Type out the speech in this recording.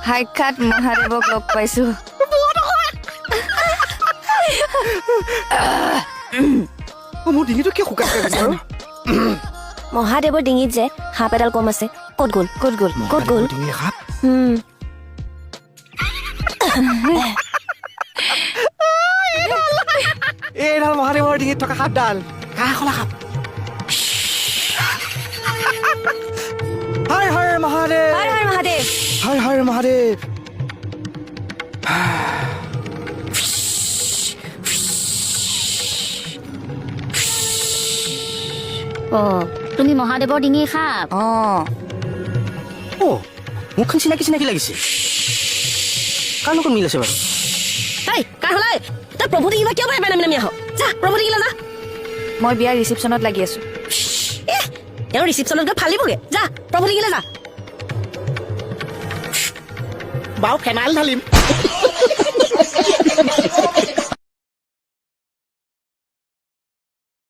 সাক্ষাৎ মহাদেৱক লগ পাইছো মোৰ ডিঙিটো কিয় শুকাই গৈছে আৰু মহাদেৱৰ ডিঙিত যে সাপ এডাল কম আছে ক'ত গ'ল ক'ত গ'ল ক'ত গ'ল ডিঙি সাপ এইডাল মহাদেৱৰ ডিঙিত থকা সাপডাল কাহ খলা সাপ হায় হায় মহাদেৱ হৰ হৰ মহাদেৱ হায় হায় মহাদেৱ তুমি মহাদেৱৰ ডিঙি সাপ মুখখন চিনাকি চিনাকি লাগিছে কাৰ লগত মিল আছে বাৰু কাৰ হলাই তই প্ৰভু দেখিবা কিয় বাৰে নামি নামি আহ যা প্ৰভু দেখিলে যা মই বিয়াৰ ৰিচিপশ্যনত লাগি আছো তেওঁ ৰিচিপশ্যনত গৈ ফালিবগে যা প্ৰভু দেখিলে যা বাৰু ফেনাইল ঢালিম